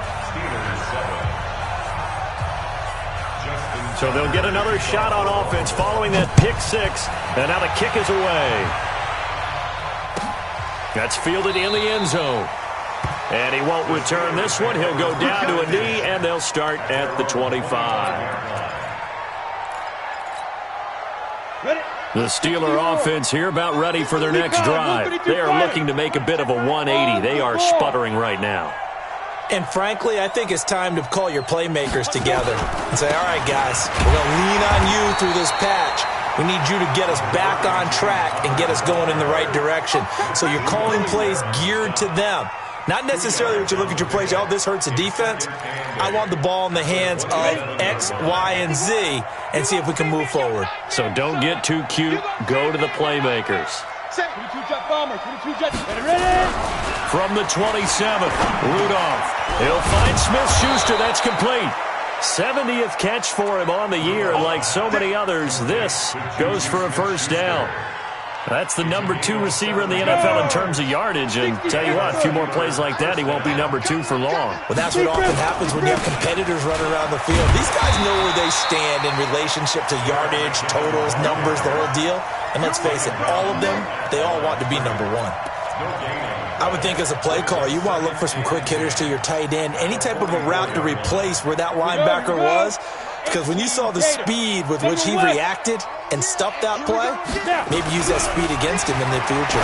So they'll get another shot on offense following that pick 6. And now the kick is away. That's fielded in the end zone. And he won't return this one. He'll go down to a knee, and they'll start at the 25. The Steeler offense here about ready for their next drive. They are looking to make a bit of a 180. They are sputtering right now. And frankly, I think it's time to call your playmakers together and say, all right, guys, we're going to lean on you through this patch. We need you to get us back on track and get us going in the right direction. So you're calling plays geared to them. Not necessarily that you look at your plays, oh, this hurts the defense. I want the ball in the hands of X, Y, and Z and see if we can move forward. So don't get too cute. Go to the playmakers. From the 27th, Rudolph. He'll find Smith-Schuster. That's complete. 70th catch for him on the year. Like so many others, this goes for a first down. That's the number 2 receiver in the NFL in terms of yardage. And tell you what, a few more plays like that, he won't be number 2 for long. Well, that's what often happens when you have competitors running around the field. These guys know where they stand in relationship to yardage, totals, numbers, the whole deal. And let's face it, all of them, they all want to be number 1. I would think as a play caller, you want to look for some quick hitters to your tight end. Any type of a route to replace where that linebacker was. Because when you saw the speed with which he reacted and stuffed that play, maybe use that speed against him in the future.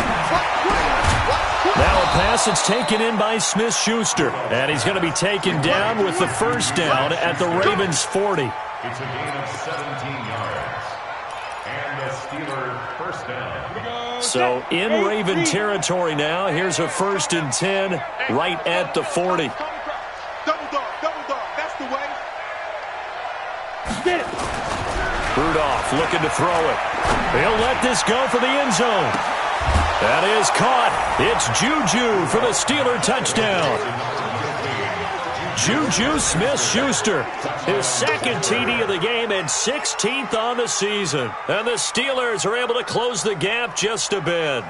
Now a pass that's taken in by Smith-Schuster. And he's going to be taken down with the first down at the Ravens' 40. It's a gain of 17 yards. And the Steelers first down. So in Raven territory now. Here's a 1st and 10 right at the 40. Double dog, that's the way. Get it. Rudolph looking to throw it. He'll let this go for the end zone. That is caught. It's Juju for the Steeler touchdown. Juju Smith-Schuster, his 2nd TD of the game and 16th on the season. And the Steelers are able to close the gap just a bit.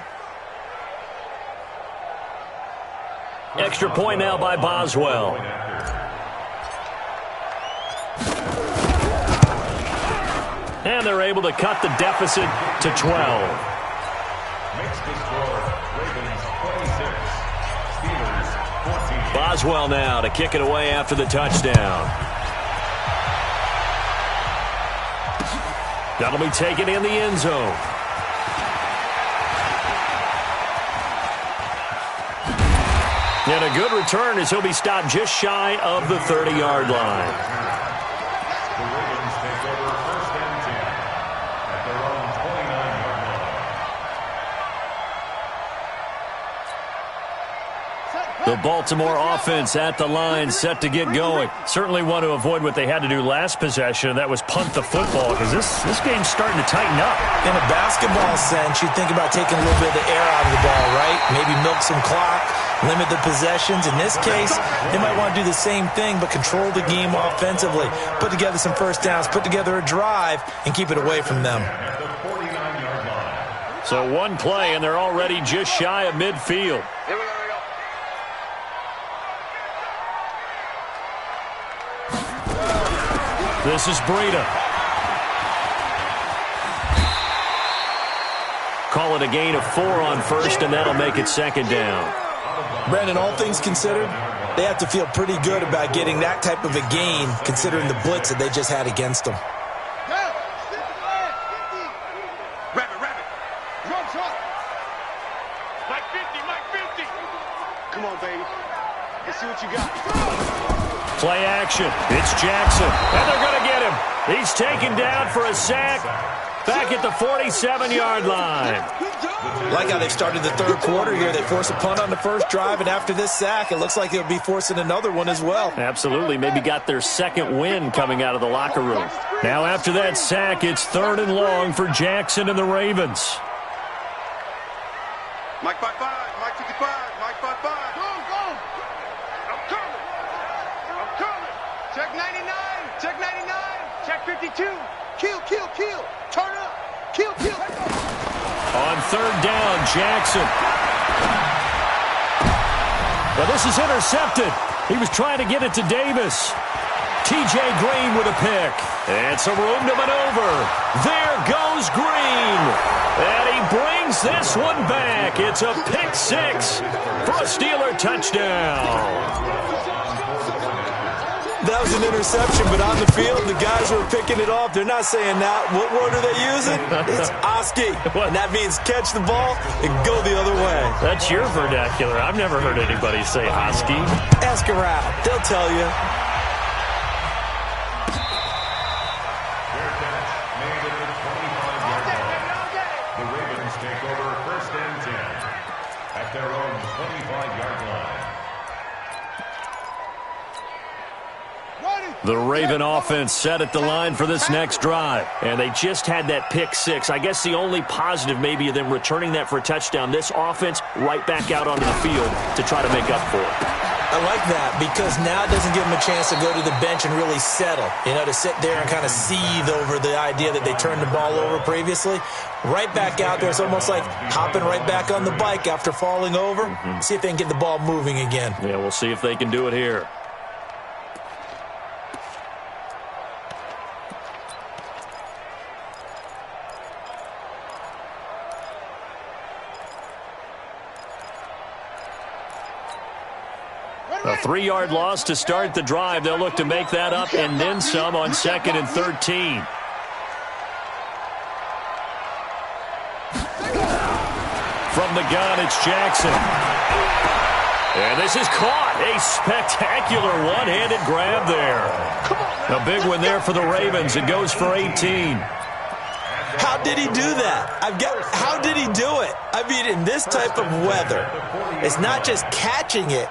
Extra point now by Boswell. And they're able to cut the deficit to 12. Makes the score Ravens 26, Steelers 14. Boswell now to kick it away after the touchdown. That'll be taken in the end zone. And a good return as he'll be stopped just shy of the 30-yard line. The Ravens take over 1st and 10 at their own 29-yard line. The The Baltimore offense at the line, set to get going. Certainly want to avoid what they had to do last possession, and that was punt the football, because this game's starting to tighten up. In a basketball sense, you think about taking a little bit of the air out of the ball, right? Maybe milk some clock, limit the possessions. In this case, they might want to do the same thing, but control the game offensively. Put together some first downs, put together a drive, and keep it away from them. So one play, and they're already just shy of midfield. Here we go. This is Breida. Call it a gain of 4 on first, and that'll make it second down. Brandon, all things considered, they have to feel pretty good about getting that type of a gain, considering the blitz that they just had against them. Rabbit. Drop. Mike 50. Come on, baby. Let's see what you got. Play action. It's Jackson, and they're going to get him. He's taken down for a sack back at the 47-yard line. Like how they've started the third quarter here. They force a punt on the first drive, and after this sack, it looks like they'll be forcing another one as well. Absolutely. Maybe got their second win coming out of the locker room. Now after that sack, it's 3rd and long for Jackson and the Ravens. Mike 55. Mike 55. Mike 55. Go. I'm coming. Check 99. Check 99. Check 52. Kill. Turn up. Kill. On 3rd down, Jackson. Well, this is intercepted. He was trying to get it to Davis. T.J. Green with a pick. And some room to maneuver. There goes Green. And he brings this one back. It's a pick 6 for a Steeler touchdown. That was an interception, but on the field, the guys who are picking it off, they're not saying that. What word are they using? It's Oski. And that means catch the ball and go the other way. That's your vernacular. I've never heard anybody say Oski. Ask around. They'll tell you. The Ravens take over 1st and 10 at their own 25-yard line. The Raven offense set at the line for this next drive. And they just had that pick 6. I guess the only positive maybe of them returning that for a touchdown. This offense right back out onto the field to try to make up for it. I like that because now it doesn't give them a chance to go to the bench and really settle. You know, to sit there and kind of seethe over the idea that they turned the ball over previously. Right back out there. It's almost like hopping right back on the bike after falling over. See if they can get the ball moving again. Yeah, we'll see if they can do it here. A 3-yard loss to start the drive. They'll look to make that up and then some on 2nd and 13. From the gun, it's Jackson. And this is caught. A spectacular one-handed grab there. A big one there for the Ravens. It goes for 18. How did he do that? How did he do it? I mean, in this type of weather, it's not just catching it.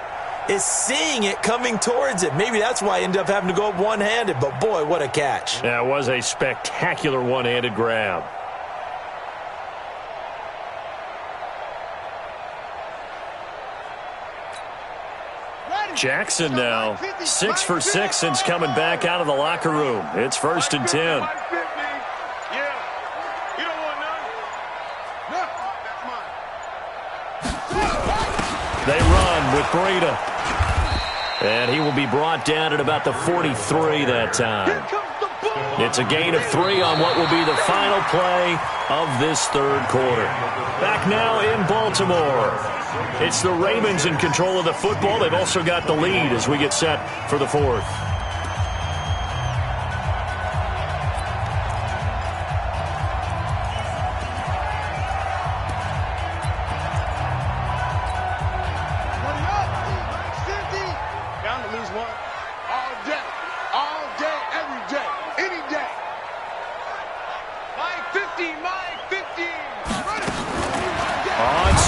Is seeing it coming towards it. Maybe that's why I ended up having to go up one-handed, but boy, what a catch. That was a spectacular one-handed grab. Jackson now 6 for 6 since coming back out of the locker room. It's 1st and 10. They run with Breida. And he will be brought down at about the 43 that time. It's a gain of 3 on what will be the final play of this 3rd quarter. Back now in Baltimore. It's the Ravens in control of the football. They've also got the lead as we get set for the 4th.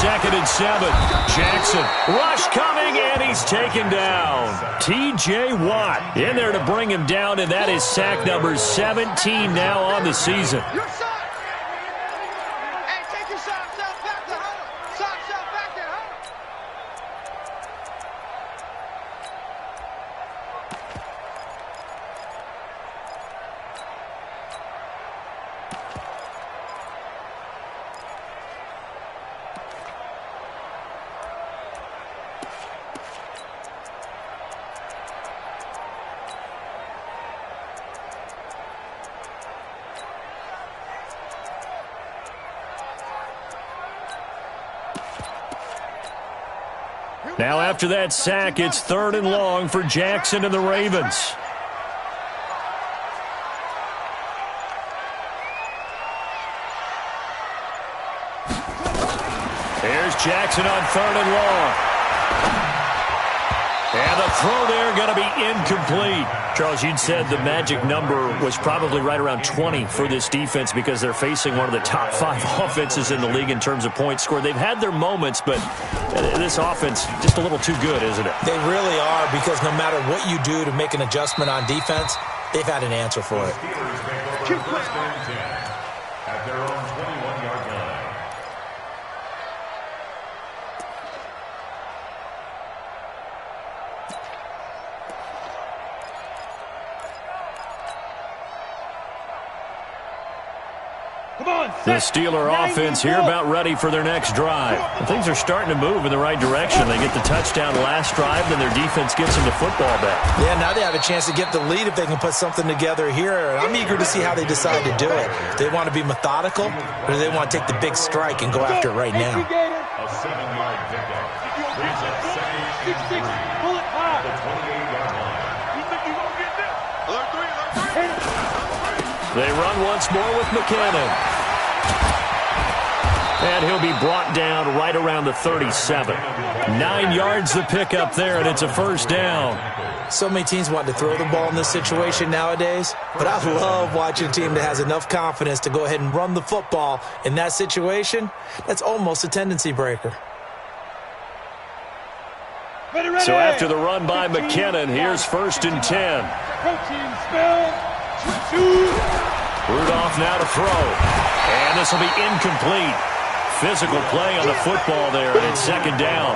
2nd and 7. Jackson, rush coming, and he's taken down. T.J. Watt in there to bring him down, and that is sack number 17 now on the season. Now after that sack, it's 3rd and long for Jackson and the Ravens. Here's Jackson on 3rd and long. And the throw there going to be incomplete. Charles, you'd said the magic number was probably right around 20 for this defense because they're facing one of the top 5 offenses in the league in terms of points scored. They've had their moments, but this offense just a little too good, isn't it? They really are, because no matter what you do to make an adjustment on defense, they've had an answer for it. At their own 21-yard line. The Steeler offense here about ready for their next drive. And things are starting to move in the right direction. They get the touchdown last drive, then their defense gets them the football back. Yeah, now they have a chance to get the lead if they can put something together here. And I'm eager to see how they decide to do it. Do they want to be methodical, or do they want to take the big strike and go after it right now? A 7-yard pickup. Brings up 2nd and 3. The 28-yard line. They run once more with McKinnon. And he'll be brought down right around the 37. 9 yards the pickup there, and it's a 1st down. So many teams want to throw the ball in this situation nowadays, but I love watching a team that has enough confidence to go ahead and run the football in that situation. That's almost a tendency breaker. So after the run by McKinnon, here's 1st and 10. Rudolph now to throw. And this will be incomplete. Physical play on the football there, and it's 2nd down.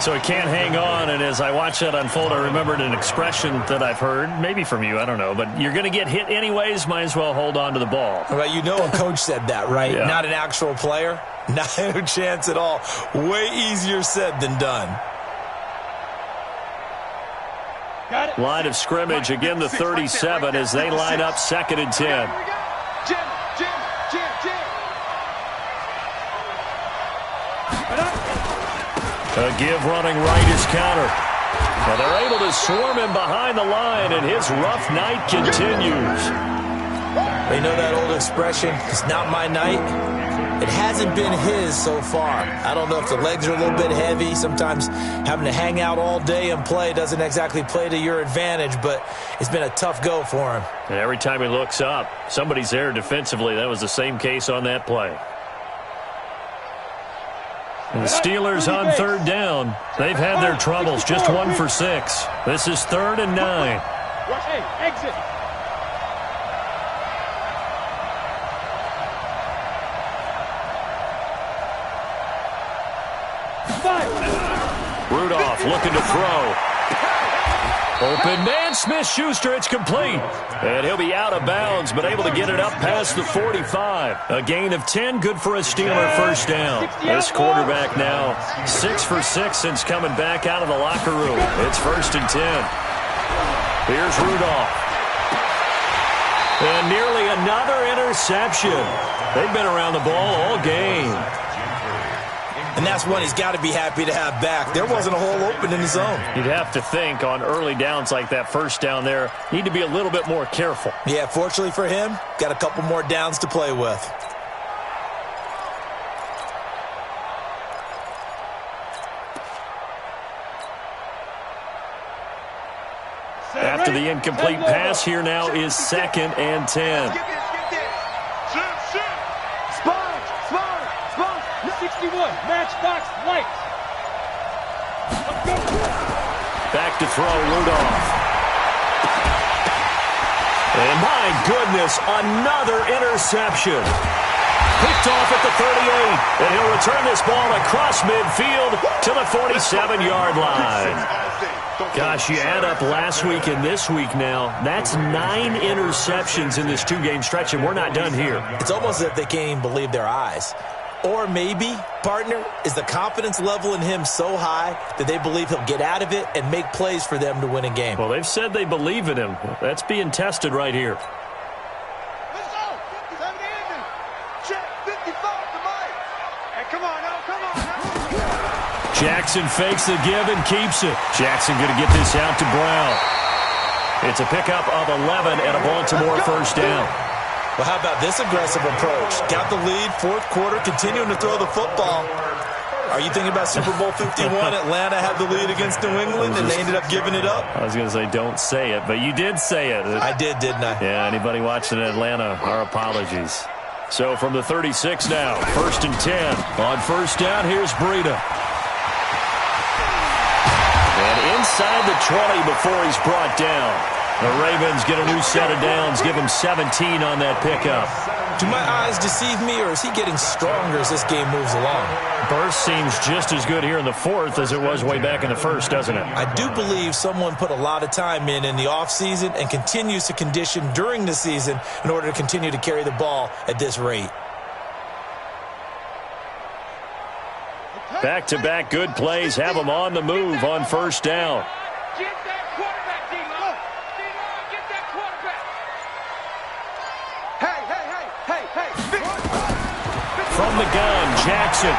So he can't hang on, and as I watch that unfold, I remembered an expression that I've heard, maybe from you, I don't know, but you're going to get hit anyways, might as well hold on to the ball. Well, you know a coach said that, right? Yeah. Not an actual player. No chance at all. Way easier said than done. Line of scrimmage, again the 37 as they line up 2nd and 10. A give running right is counter. Well, they're able to swarm him behind the line, and his rough night continues. They know that old expression, it's not my night. It hasn't been his so far. I don't know if the legs are a little bit heavy. Sometimes having to hang out all day and play doesn't exactly play to your advantage, but it's been a tough go for him. And every time he looks up, somebody's there defensively. That was the same case on that play. And the Steelers on 3rd down. They've had their troubles, just 1 for 6. This is 3rd and 9. Hey, exit. Rudolph looking to throw. Open man, Smith-Schuster, it's complete. And he'll be out of bounds, but able to get it up past the 45. A gain of 10, good for a Steeler 1st down. This quarterback now 6 for 6 since coming back out of the locker room. It's 1st and 10. Here's Rudolph. And nearly another interception. They've been around the ball all game. And that's one he's got to be happy to have back. There wasn't a hole open in the zone. You'd have to think on early downs like that 1st down there, need to be a little bit more careful. Yeah, fortunately for him, got a couple more downs to play with. After the incomplete pass, here now is 2nd and 10. Spot. 61. Matchbox lights. Back to throw, Rudolph. And my goodness, another interception. Picked off at the 38, and he'll return this ball across midfield to the 47-yard line. Gosh, you add up last week and this week now, that's 9 interceptions in this 2-game stretch, and we're not done here. It's almost as if they can't even believe their eyes. Or maybe, partner, is the confidence level in him so high that they believe he'll get out of it and make plays for them to win a game. Well, they've said they believe in him. That's being tested right here. Let's go. 50, check 55 to Mike. Hey, come on now, come on now. Jackson fakes the give and keeps it. Jackson going to get this out to Brown. It's a pickup of 11 and a Baltimore first down. Well, how about this aggressive approach? Got the lead, fourth quarter, continuing to throw the football. Are you thinking about Super Bowl 51? Atlanta had the lead against New England, and they ended up giving it up? I was going to say don't say it, but you did say it. I did, didn't I? Yeah, anybody watching Atlanta, our apologies. So from the 36 now, 1st and 10. On first down, here's Breida. And inside the 20 before he's brought down. The Ravens get a new set of downs, give him 17 on that pickup. Do my eyes deceive me, or is he getting stronger as this game moves along? Burst seems just as good here in the 4th as it was way back in the 1st, doesn't it? I do believe someone put a lot of time in the offseason and continues to condition during the season in order to continue to carry the ball at this rate. Back-to-back good plays have them on the move on first down. Get that quarterback, D-Lo. D-Lo, get that quarterback. Hey. From the gun, Jackson.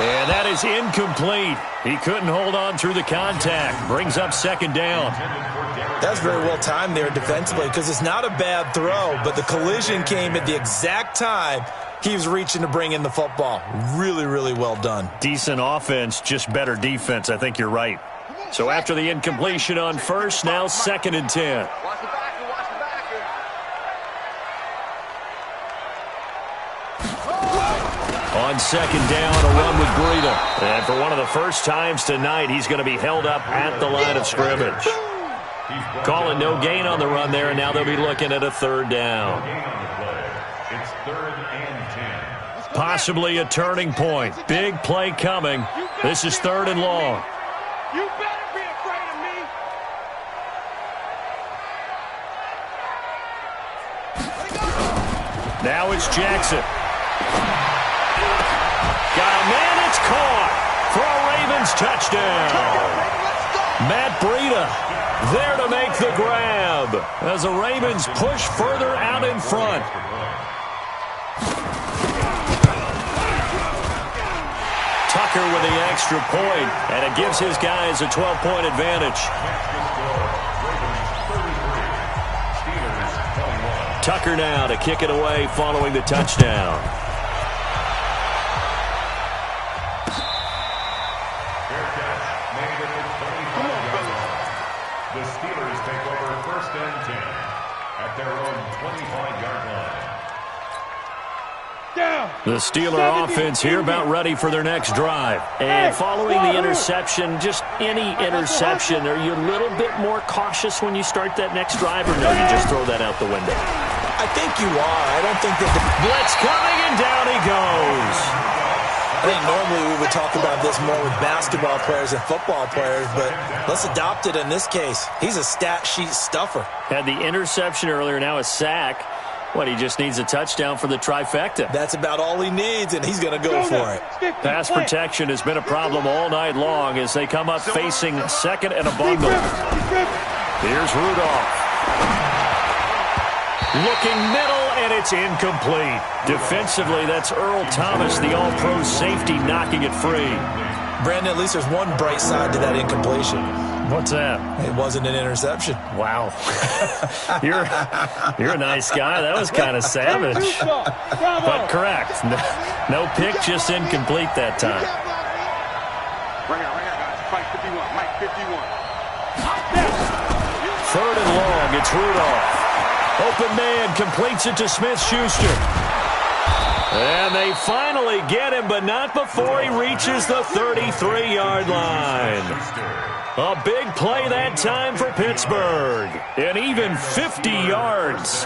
And that is incomplete. He couldn't hold on through the contact. Brings up second down. That's very well timed there defensively because it's not a bad throw, but the collision came at the exact time he was reaching to bring in the football. Really, really well done. Decent offense, just better defense. I think you're right. So after the incompletion on first, now 2nd and 10. Watch the backer, watch the backer. On second down, a run with Breida. And for one of the first times tonight, he's going to be held up at the line of scrimmage. Calling no gain on the run there, and now they'll be looking at a 3rd down. It's 3rd and 10. Possibly a turning point. Big play coming. This is 3rd and long. You better be afraid of me. Now it's Jackson. Got a man, it's caught for a Ravens touchdown. Matt Breida there to make the grab as the Ravens push further out in front. Tucker with the extra point, and it gives his guys a 12-point advantage. Tucker now to kick it away following the touchdown. The Steelers take over 1st and 10 at their own 25-yard line. The Steeler offense here about ready for their next drive. And following the interception, just any interception, are you a little bit more cautious when you start that next drive, or no, you just throw that out the window? I think you are. I don't think that the Blitz coming, and down he goes. I think normally we would talk about this more with basketball players and football players, but let's adopt it in this case. He's a stat sheet stuffer. Had the interception earlier, now a sack. What, he just needs a touchdown for the trifecta. That's about all he needs, and he's going to go for it. Pass protection has been a problem all night long as they come up facing second and a bundle. Here's Rudolph. Looking middle, and it's incomplete. Defensively, that's Earl Thomas, the all-pro safety, knocking it free. Brandon, at least there's one bright side to that incompletion. What's that? It wasn't an interception. Wow. You're a nice guy. That was kind of savage. But correct. No pick, just incomplete that time. Right here, guys. Mike 51, Mike 51. 3rd and long, it's Rudolph. Open man completes it to Smith-Schuster. And they finally get him, but not before he reaches the 33-yard line. A big play that time for Pittsburgh. And even 50 yards.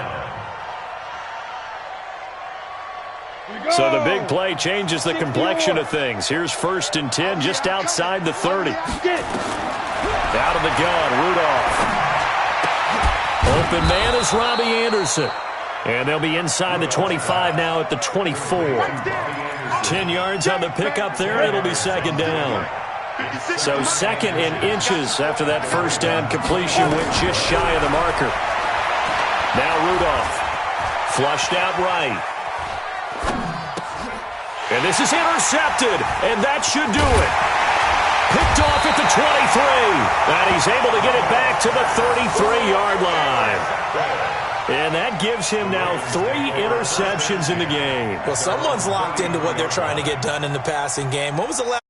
So the big play changes the complexion of things. Here's 1st and 10 just outside the 30. Out of the gun, Rudolph. Open man is Robbie Anderson. And they'll be inside the 25 now at the 24. 10 yards on the pickup there. It'll be 2nd down. So 2nd and inches after that 1st down completion went just shy of the marker. Now Rudolph. Flushed out right. And this is intercepted. And that should do it. Picked off at the 23. And he's able to get it back to the 33-yard line. And that gives him now 3 interceptions in the game. Well, someone's locked into what they're trying to get done in the passing game. What was the last